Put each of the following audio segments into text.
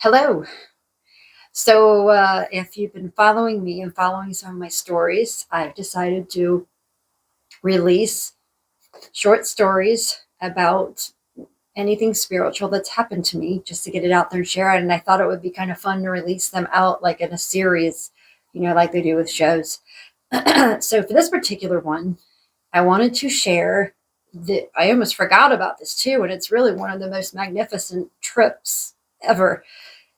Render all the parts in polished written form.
Hello. So, if you've been following me and following some of my stories, I've decided to release short stories about anything spiritual that's happened to me just to get it out there and share it. And I thought it would be kind of fun to release them out like in a series, like they do with shows. So, for this particular one, I wanted to share that I almost forgot about this too. And it's really one of the most magnificent trips ever.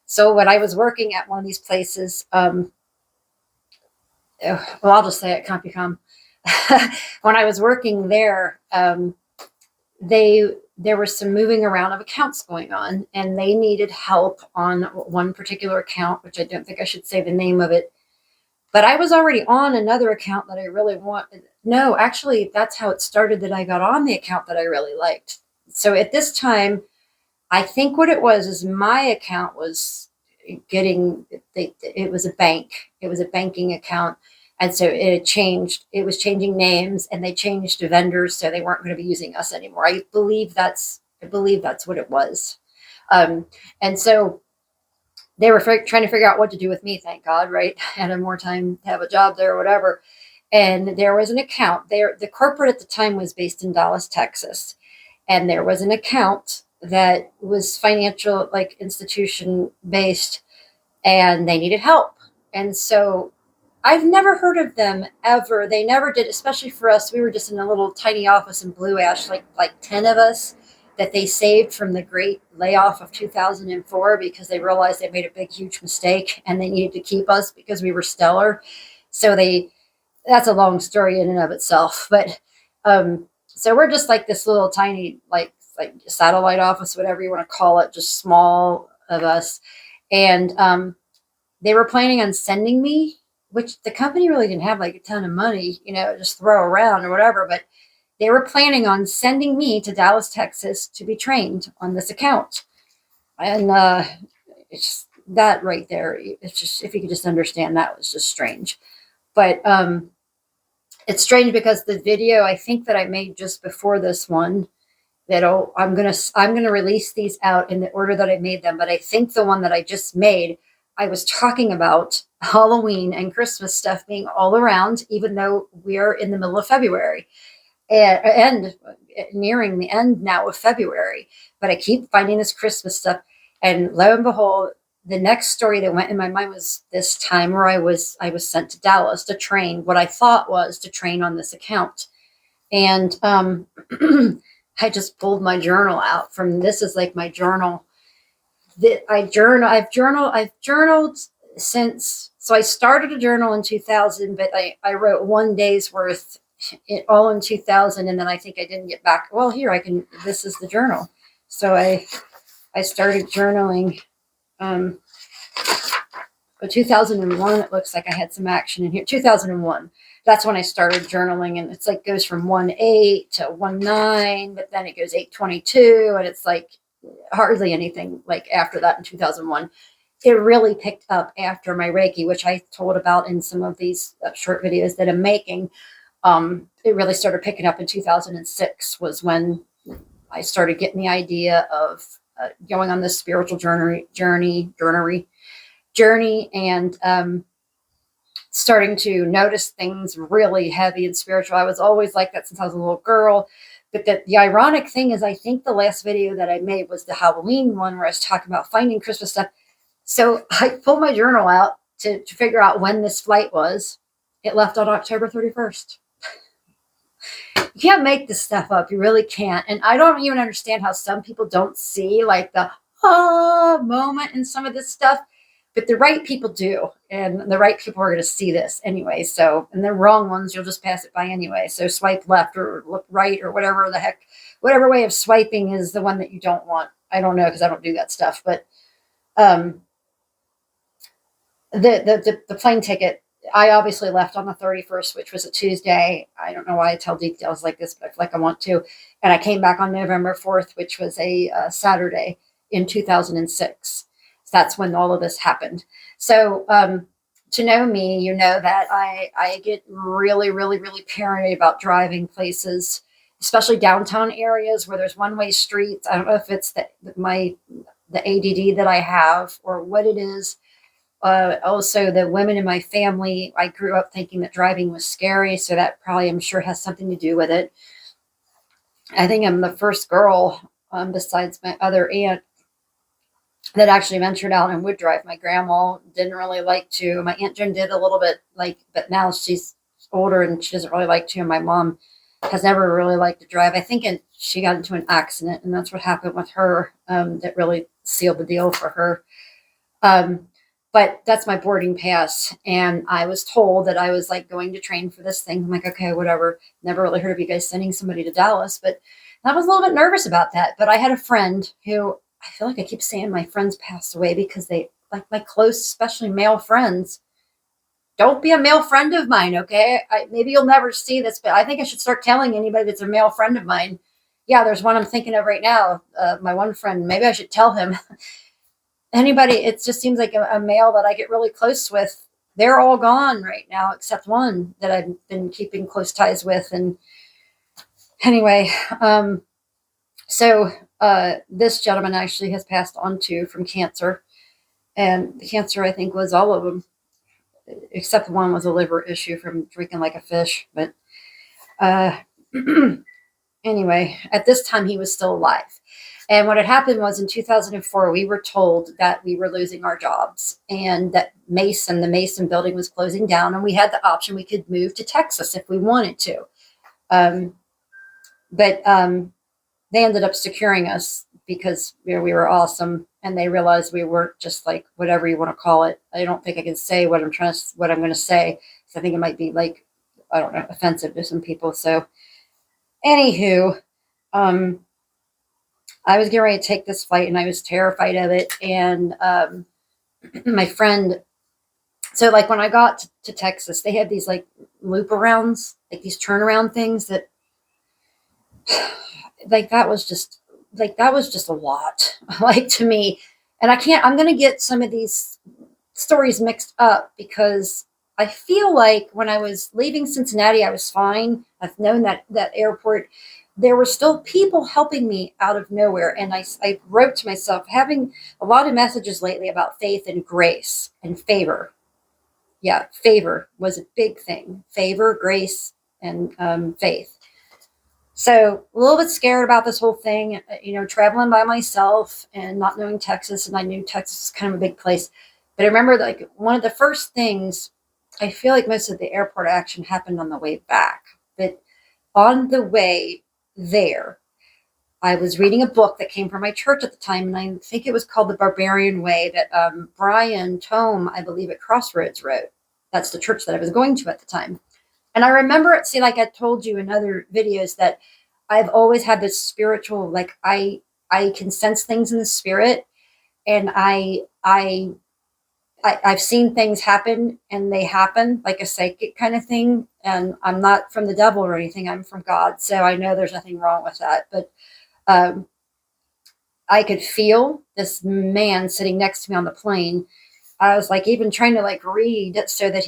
So, when I was working at one of these places, well, I'll just say it, CompuCom. When I was working there, there was some moving around of accounts going on, and they needed help on one particular account, which I don't think I should say the name of it. But I was already on another account that I really wanted. No, actually, that's how it started. That I got on the account that I really liked. So at this time, I think what it was is my account was getting it was a bank. It was a banking account. And so it was changing names, and they changed to vendors, so they weren't going to be using us anymore. I believe that's what it was. Um, and so they were trying to figure out what to do with me, thank God, right? I had more time to have a job there or whatever. And there was an account there. The corporate at the time was based in Dallas, Texas. And there was an account that was financial, like institution based, and they needed help. And so I've never heard of them ever. They never did, especially for us. We were just in a little tiny office in Blue Ash, like 10 of us that they saved from the great layoff of 2004 because they realized they made a big, huge mistake and they needed to keep us because we were stellar. So that's a long story in and of itself. But so we're just like this little tiny, like satellite office, whatever you want to call it, just small of us. And they were planning on sending me, which the company really didn't have like a ton of money, just throw around or whatever, but they were planning on sending me to Dallas, Texas to be trained on this account. And it's just, that right there, it's just, if you could just understand, that was just strange. But it's strange because the video I think that I made just before this one, I'm gonna release these out in the order that I made them. But I think the one that I just made, I was talking about Halloween and Christmas stuff being all around, even though we're in the middle of February and nearing the end now of February. But I keep finding this Christmas stuff, and lo and behold, the next story that went in my mind was this time where I was sent to Dallas to train, what I thought was to train on this account. And I just pulled my journal out from, this is like my journal that I've journaled since. So I started a journal in 2000, but I wrote one day's worth all in 2000. And then I think I didn't get back. Well, this is the journal. So I started journaling, 2001. It looks like I had some action in here. 2001. That's when I started journaling, and it's like goes from 1/8 to 1/9, but then it goes 8/22, and it's like hardly anything like after that in 2001. It really picked up after my Reiki, which I told about in some of these short videos that I'm making. It really started picking up in 2006 was when I started getting the idea of going on this spiritual journey, and starting to notice things really heavy and spiritual. I was always like that since I was a little girl. But the ironic thing is, I think the last video that I made was the Halloween one where I was talking about finding Christmas stuff. So I pulled my journal out to figure out when this flight was. It left on October 31st. You can't make this stuff up. You really can't. And I don't even understand how some people don't see like the moment in some of this stuff. But the right people do, and the right people are going to see this anyway. So, and the wrong ones, you'll just pass it by anyway. So swipe left or look right or whatever the heck, whatever way of swiping is the one that you don't want. I don't know because I don't do that stuff. But um, the plane ticket, I obviously left on the 31st, which was a Tuesday. I don't know why I tell details like this, but I feel like I want to. And I came back on November 4th, which was a Saturday in 2006. That's when all of this happened. So to know me, you know that I get really, really, really paranoid about driving places, especially downtown areas where there's one-way streets. I don't know if it's my the ADD that I have or what it is. Also, the women in my family, I grew up thinking that driving was scary, so that probably, I'm sure, has something to do with it. I think I'm the first girl, besides my other aunt, that actually ventured out and would drive. My grandma didn't really like to. My Aunt June did a little bit, like, but now she's older and she doesn't really like to. And my mom has never really liked to drive. I think she got into an accident, and that's what happened with her. That really sealed the deal for her. Um, but that's my boarding pass, and I was told that I was like going to train for this thing. I'm like, okay, whatever. Never really heard of you guys sending somebody to Dallas, but I was a little bit nervous about that. But I had a friend who, I feel like I keep saying my friends passed away because they, like my close, especially male friends. Don't be a male friend of mine, okay? Maybe you'll never see this, but I think I should start telling anybody that's a male friend of mine. Yeah, there's one I'm thinking of right now. My one friend, maybe I should tell him. Anybody, it just seems like a male that I get really close with. They're all gone right now, except one that I've been keeping close ties with. And anyway, so this gentleman actually has passed on too from cancer. And the cancer, I think, was all of them, except one was a liver issue from drinking like a fish. But uh, anyway, at this time, he was still alive. And what had happened was in 2004, we were told that we were losing our jobs and that the Mason building was closing down. And we had the option we could move to Texas if we wanted to. But they ended up securing us because we were awesome. And they realized we weren't just like whatever you want to call it. I don't think I can say what I'm going to say. So I think it might be like, I don't know, offensive to some people. So anywho, I was getting ready to take this flight and I was terrified of it. And my friend, so like when I got to Texas, they had these like loop arounds, like these turnaround things that, like that was just a lot, like to me. And I'm going to get some of these stories mixed up because I feel like when I was leaving Cincinnati, I was fine. I've known that airport. There were still people helping me out of nowhere. And I wrote to myself, having a lot of messages lately about faith and grace and favor. Yeah, favor was a big thing. Favor, grace, and faith. So a little bit scared about this whole thing, traveling by myself and not knowing Texas. And I knew Texas is kind of a big place. But I remember like one of the first things, I feel like most of the airport action happened on the way back. But on the way there, I was reading a book that came from my church at the time. And I think it was called The Barbarian Way that Brian Tome, I believe, at Crossroads wrote. That's the church that I was going to at the time. And I remember it, see, like I told you in other videos, that I've always had this spiritual, like I can sense things in the spirit, and I've seen things happen, and they happen like a psychic kind of thing. And I'm not from the devil or anything. I'm from God. So I know there's nothing wrong with that. But I could feel this man sitting next to me on the plane. I was like even trying to like read so that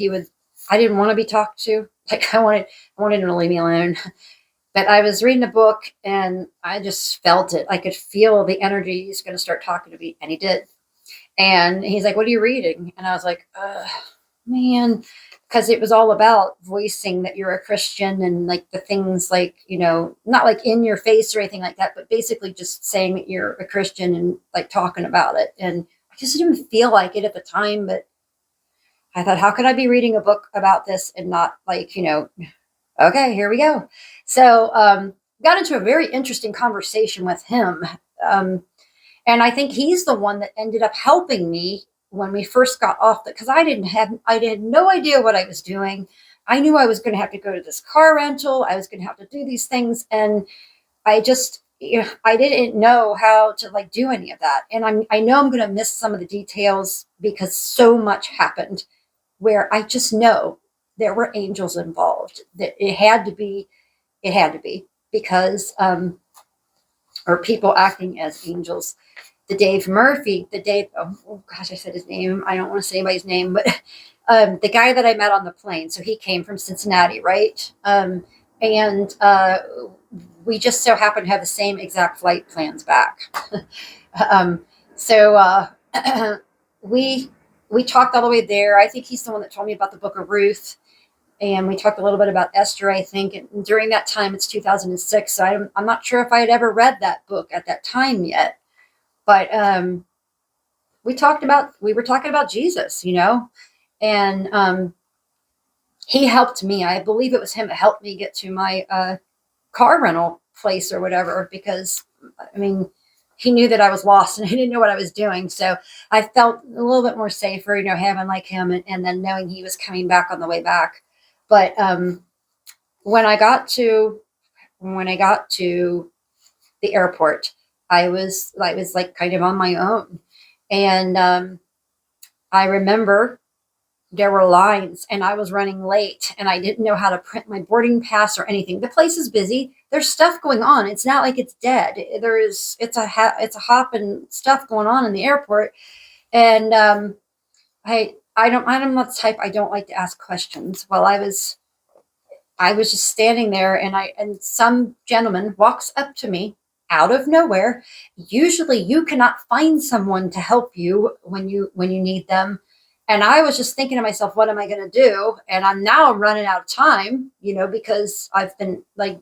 I didn't want to be talked to. Like I wanted him to leave me alone. But I was reading a book and I just felt it. I could feel the energy. He's going to start talking to me. And he did. And he's like, "What are you reading?" And I was like, man, because it was all about voicing that you're a Christian and like the things like, not like in your face or anything like that, but basically just saying that you're a Christian and like talking about it. And I just didn't feel like it at the time, but I thought, how could I be reading a book about this and not like, okay, here we go. So got into a very interesting conversation with him. And I think he's the one that ended up helping me when we first got off because I had no idea what I was doing. I knew I was going to have to go to this car rental. I was going to have to do these things. And I just, I didn't know how to like do any of that. And I know I'm going to miss some of the details because so much happened where I just know there were angels involved. That it had to be because, or people acting as angels. The Dave Murphy, oh gosh, I said his name. I don't want to say anybody's name, but the guy that I met on the plane. So he came from Cincinnati, right? And we just so happened to have the same exact flight plans back. So we we talked all the way there. I think he's the one that told me about the Book of Ruth, and we talked a little bit about Esther. I think, and during that time, it's 2006. So I'm not sure if I had ever read that book at that time yet, but we were talking about Jesus, and he helped me. I believe it was him that helped me get to my car rental place or whatever, because I mean, he knew that I was lost and he didn't know what I was doing. So I felt a little bit more safer, having like him, and then knowing he was coming back on the way back. But when I got to when I got to the airport, I was like kind of on my own, and I remember there were lines and I was running late and I didn't know how to print my boarding pass or anything. The place is busy. There's stuff going on. It's not like it's dead. It's a hop and stuff going on in the airport. And I'm not the type, I don't like to ask questions. Well, I was just standing there, and some gentleman walks up to me out of nowhere. Usually you cannot find someone to help you when you need them. And I was just thinking to myself, what am I going to do? And I'm running out of time, because I've been like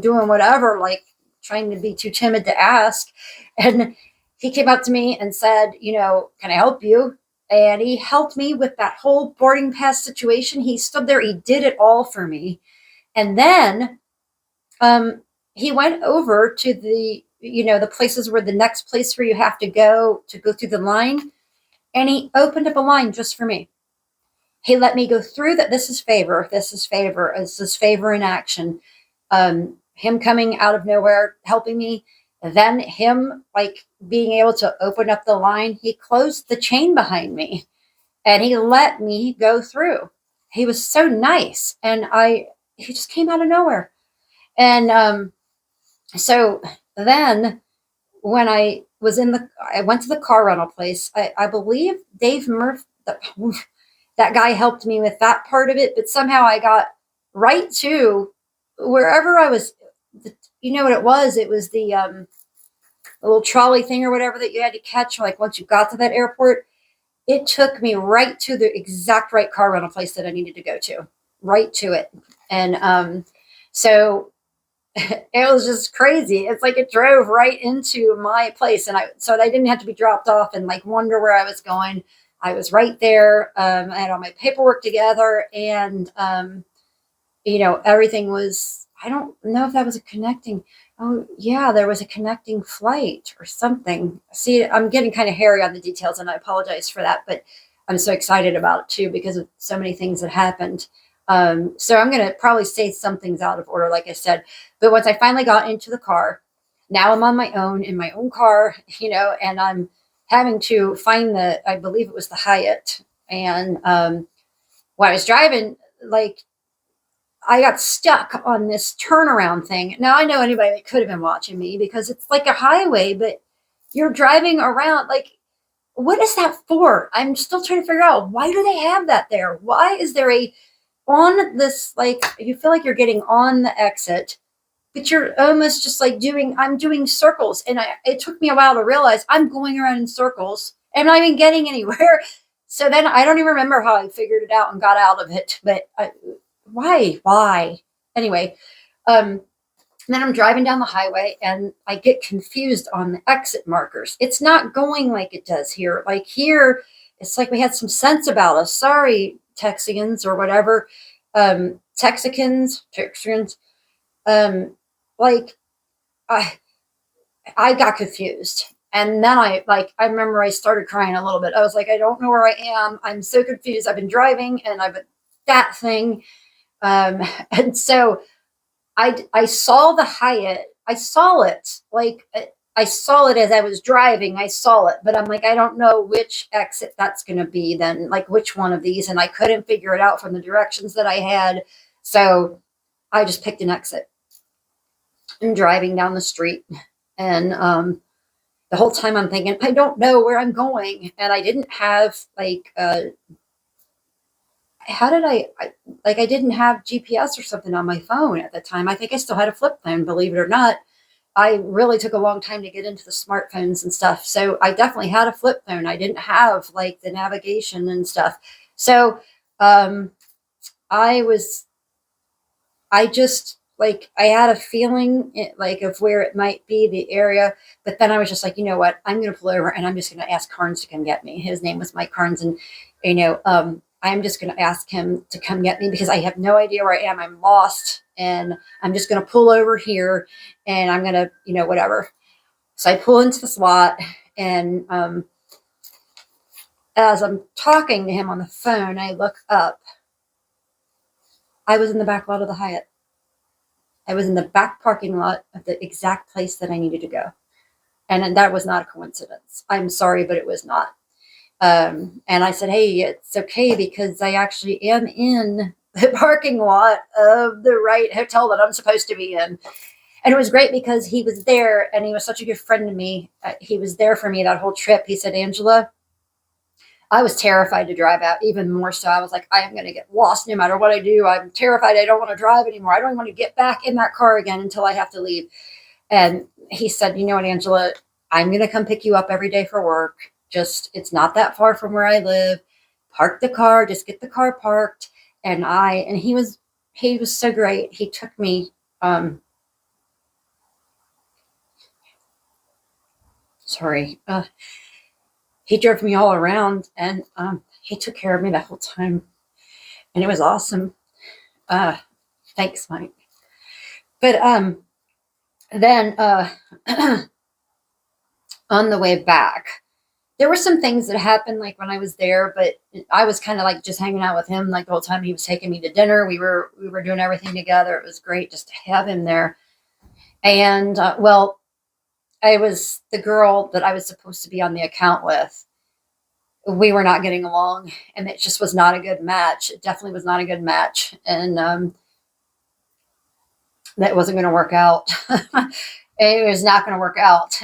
doing whatever, like trying to be too timid to ask. And he came up to me and said, can I help you? And he helped me with that whole boarding pass situation. He stood there, he did it all for me. And then he went over to the places where the next place where you have to go through the line, and he opened up a line just for me. He let me go through that. This is favor. This is favor. This is favor in action. Him coming out of nowhere, helping me, then him like being able to open up the line. He closed the chain behind me, and he let me go through. He was so nice, and he just came out of nowhere. And so then when I went to the car rental place. I believe Dave Murphy, that guy helped me with that part of it, but somehow I got right to wherever I was. You know what it was? It was the little trolley thing or whatever that you had to catch. Like once you got to that airport, it took me right to the exact right car rental place that I needed to go to, right to it. And so it was just crazy. It's like it drove right into my place, and I didn't have to be dropped off and like wonder where I was going. I was right there. I had all my paperwork together, and everything was. I don't know if that was a connecting. Oh yeah, there was a connecting flight or something. See, I'm getting kind of hairy on the details, and I apologize for that, but I'm so excited about it too because of so many things that happened. So I'm going to probably say some things out of order, like I said. But once I finally got into the car, now I'm on my own in my own car, and I'm having to find I believe it was the Hyatt. And when I was driving, like, I got stuck on this turnaround thing. Now I know anybody that could have been watching me because it's like a highway, but you're driving around. Like, what is that for? I'm still trying to figure out, why do they have that there? Why is there on this, like, you feel like you're getting on the exit, but you're almost just like I'm doing circles. And it took me a while to realize I'm going around in circles and I'm not even getting anywhere. So then I don't even remember how I figured it out and got out of it. But why? Anyway, then I'm driving down the highway and I get confused on the exit markers. It's not going like it does here. Like here, it's like we had some sense about us. Sorry, Texans or whatever. Texicans. Like I I got confused. And then I remember I started crying a little bit. I was like, I don't know where I am. I'm so confused. I've been driving and I've that thing. And so I saw the Hyatt. I saw it. Like I saw it as I was driving. I saw it, but I'm like, I don't know which exit that's going to be then, like which one of these. And I couldn't figure it out from the directions that I had. So I just picked an exit and driving down the street. And the whole time I'm thinking, I don't know where I'm going. And I didn't have like, how did I didn't have GPS or something on my phone at the time. I think I still had a flip phone, believe it or not. I really took a long time to get into the smartphones and stuff. So I definitely had a flip phone. I didn't have like the navigation and stuff. So um, I was, I just like, I had a feeling like of where it might be, the area. But then I was just like, you know what? I'm going to pull over and I'm just going to ask Carnes to come get me. His name was Mike Carnes. And, I'm just going to ask him to come get me because I have no idea where I am. I'm lost and I'm just going to pull over here and I'm going to, whatever. So I pull into the SWAT and as I'm talking to him on the phone, I look up. I was in the back lot of the Hyatt. I was in the back parking lot of the exact place that I needed to go. And that was not a coincidence. I'm sorry, but it was not. And I said, hey, it's okay because I actually am in the parking lot of the right hotel that I'm supposed to be in. And it was great because he was there and he was such a good friend to me. He was there for me that whole trip. He said, Angela, I was terrified to drive out, even more so. I was like, I am going to get lost no matter what I do. I'm terrified. I don't want to drive anymore. I don't want to get back in that car again until I have to leave. And he said, you know what, Angela, I'm going to come pick you up every day for work. Just, it's not that far from where I live. Park the car, just get the car parked. And he was so great. He took me, he drove me all around and he took care of me the whole time. And it was awesome. Thanks, Mike. But then on the way back, there were some things that happened like when I was there, but I was kind of like just hanging out with him like the whole time. He was taking me to dinner. We were doing everything together. It was great just to have him there. And I was the girl that I was supposed to be on the account with. We were not getting along, and it just was not a good match. It definitely was not a good match, and that wasn't going to work out. It was not going to work out.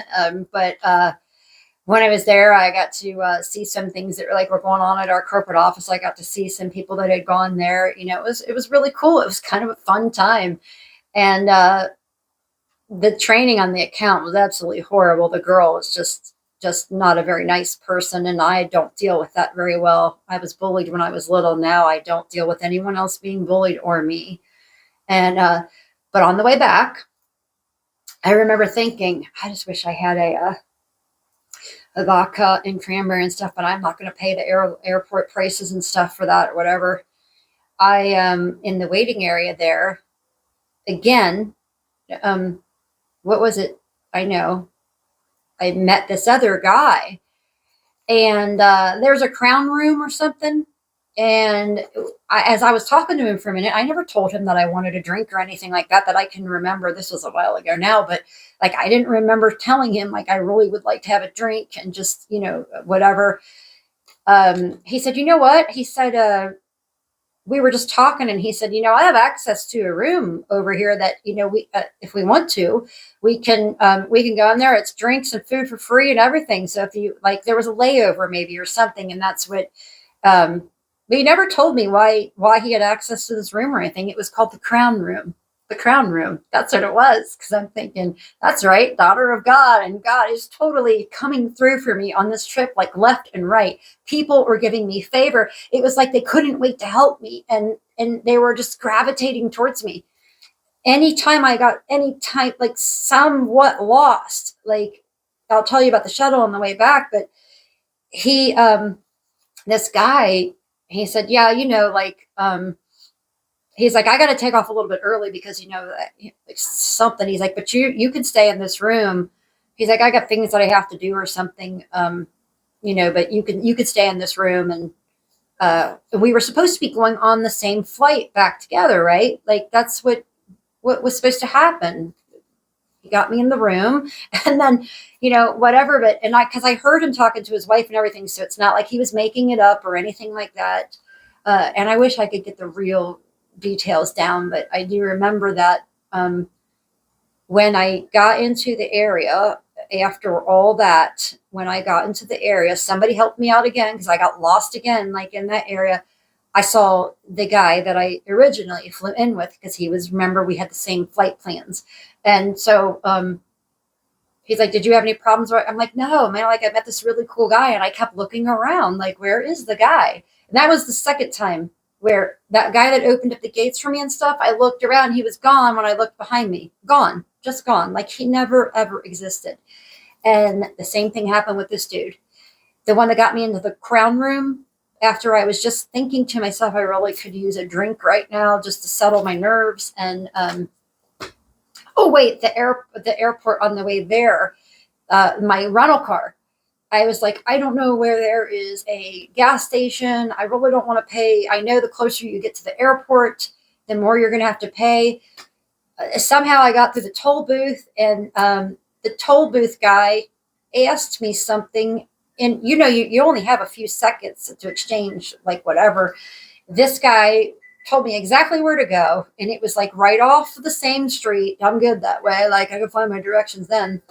But when I was there, I got to see some things that were going on at our corporate office. I got to see some people that had gone there. It was really cool. It was kind of a fun time, and the training on the account was absolutely horrible. The girl was just not a very nice person, and I don't deal with that very well. I was bullied when I was little. Now I don't deal with anyone else being bullied or me. And but on the way back, I remember thinking, I just wish I had a vodka and cranberry and stuff, but I'm not going to pay the airport prices and stuff for that or whatever. I in the waiting area there again. What was it? I know I met this other guy, and there's a crown room or something. And as I was talking to him for a minute, I never told him that I wanted a drink or anything like that, that I can remember. This was a while ago now, but like, I didn't remember telling him like I really would like to have a drink and just, whatever. He said, you know what? He said, we were just talking and he said, I have access to a room over here that, we, if we want to, we can go in there. It's drinks and food for free and everything. So if you there was a layover maybe or something, and that's what, but he never told me why he had access to this room or anything. It was called the Crown Room. The Crown Room. That's what it was. Because I'm thinking, that's right, daughter of God. And God is totally coming through for me on this trip, like left and right. People were giving me favor. It was like they couldn't wait to help me. And they were just gravitating towards me. Anytime I got like somewhat lost, like I'll tell you about the shuttle on the way back, but he, this guy, he said, yeah, he's like, I got to take off a little bit early because, something. He's like, but you can stay in this room. He's like, I got things that I have to do or something, but you could stay in this room. And we were supposed to be going on the same flight back together, right? Like that's what was supposed to happen. He got me in the room and then, whatever. But, cause I heard him talking to his wife and everything. So it's not like he was making it up or anything like that. And I wish I could get the real details down, but I do remember that, when I got into the area after all that, when I got into the area, somebody helped me out again. Cause I got lost again, like in that area. I saw the guy that I originally flew in with because remember, we had the same flight plans. And so He's like, did you have any problems? I'm like, no, man. Like, I met this really cool guy, and I kept looking around, like, where is the guy? And that was the second time where that guy that opened up the gates for me and stuff, I looked around, he was gone when I looked behind me. Gone, just gone. Like, he never, ever existed. And the same thing happened with this dude. The one that got me into the crown room, after I was just thinking to myself, I really could use a drink right now just to settle my nerves. And oh wait, the airport on the way there, my rental car. I was like, I don't know where there is a gas station. I really don't want to pay. I know the closer you get to the airport, the more you're going to have to pay. Somehow I got through the toll booth, and the toll booth guy asked me something. And you only have a few seconds to exchange, like, whatever. This guy told me exactly where to go, and it was like right off the same street. I'm good that way. Like, I could find my directions then.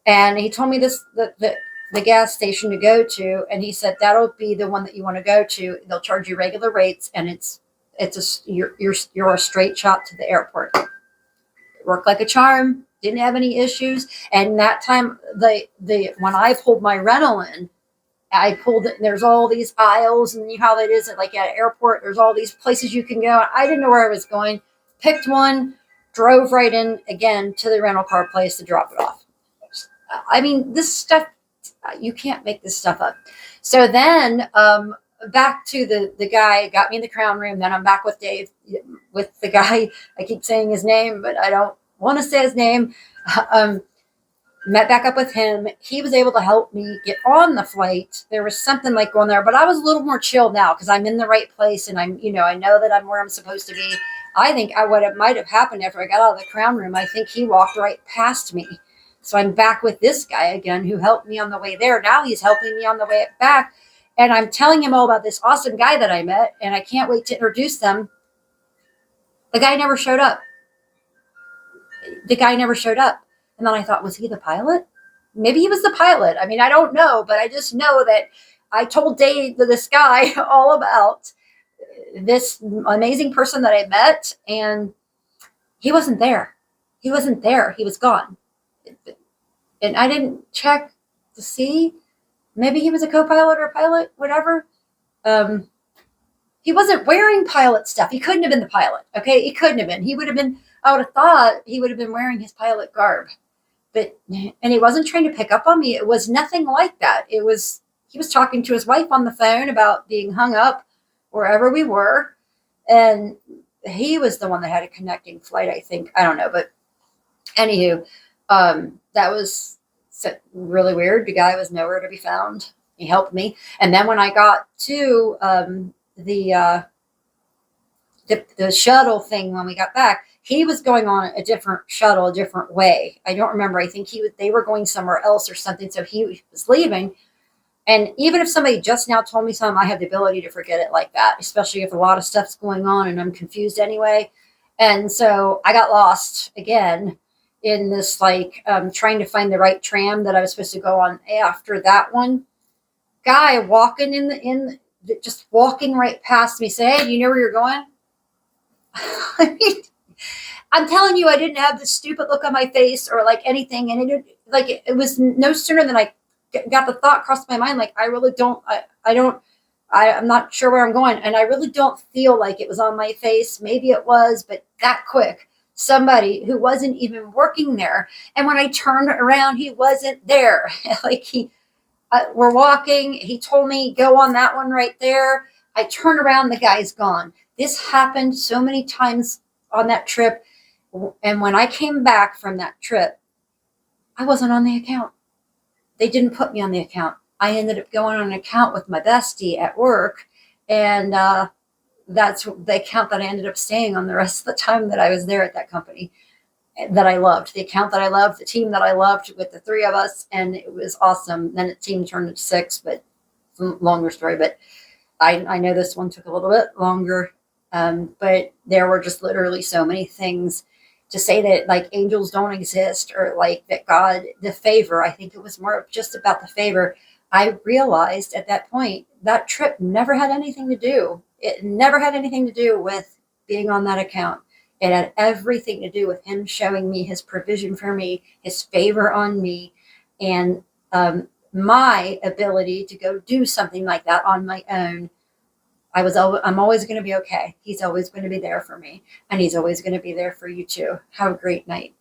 And he told me the gas station to go to, and he said that'll be the one that you want to go to. They'll charge you regular rates, and you're a straight shot to the airport. It worked like a charm. Didn't have any issues. And that time, when I pulled my rental in, I pulled it, and there's all these aisles, and you know how that is like at an airport. There's all these places you can go. I didn't know where I was going. Picked one, drove right in again to the rental car place to drop it off. I mean, this stuff, you can't make this stuff up. So then, back to the guy got me in the crown room. Then I'm back with Dave, with the guy. I keep saying his name, but I don't want to say his name. Met back up with him. He was able to help me get on the flight. There was something like going there, but I was a little more chill now because I'm in the right place, and I know that I'm where I'm supposed to be. I think what it might have happened after I got out of the crown room, I think he walked right past me. So I'm back with this guy again who helped me on the way there. Now he's helping me on the way back. And I'm telling him all about this awesome guy that I met, and I can't wait to introduce them. The guy never showed up. And then I thought, was he the pilot? Maybe he was the pilot. I mean, I don't know, but I just know that I told Dave, this guy, all about this amazing person that I met, and he wasn't there. He was gone. And I didn't check to see. Maybe he was a co-pilot or a pilot, whatever. He wasn't wearing pilot stuff. He couldn't have been the pilot. Okay, he couldn't have been. He would have been. I would have thought he would have been wearing his pilot garb, and he wasn't trying to pick up on me. It was nothing like that. He was talking to his wife on the phone about being hung up wherever we were, and he was the one that had a connecting flight. I think, I don't know, but anywho, that was really weird. The guy was nowhere to be found. He helped me, and then when I got to the shuttle thing when we got back, he was going on a different shuttle, a different way. I don't remember. I think they were going somewhere else or something. So he was leaving. And even if somebody just now told me something, I have the ability to forget it like that, especially if a lot of stuff's going on and I'm confused anyway. And so I got lost again in this, like, trying to find the right tram that I was supposed to go on after that one. Guy walking just walking right past me, say, "Hey, do you know where you're going?" I mean, I'm telling you, I didn't have this stupid look on my face or like anything. And it was no sooner than I got the thought crossed my mind. Like, I really don't, I'm not sure where I'm going. And I really don't feel like it was on my face. Maybe it was, but that quick, somebody who wasn't even working there. And when I turned around, he wasn't there. Like, we're walking. He told me, go on that one right there. I turn around, the guy's gone. This happened so many times on that trip. And when I came back from that trip, I wasn't on the account. They didn't put me on the account. I ended up going on an account with my bestie at work. And that's the account that I ended up staying on the rest of the time that I was there at that company that I loved. The account that I loved, the team that I loved, with the three of us. And it was awesome. Then the team turned into 6, but longer story. But I know this one took a little bit longer. But there were just literally so many things to say that, like, angels don't exist, or like that God, the favor. I think it was more just about the favor. I realized at that point that trip never had anything to do. It never had anything to do with being on that account. It had everything to do with him showing me his provision for me, his favor on me, and my ability to go do something like that on my own. I'm always going to be okay. He's always going to be there for me, and he's always going to be there for you too. Have a great night.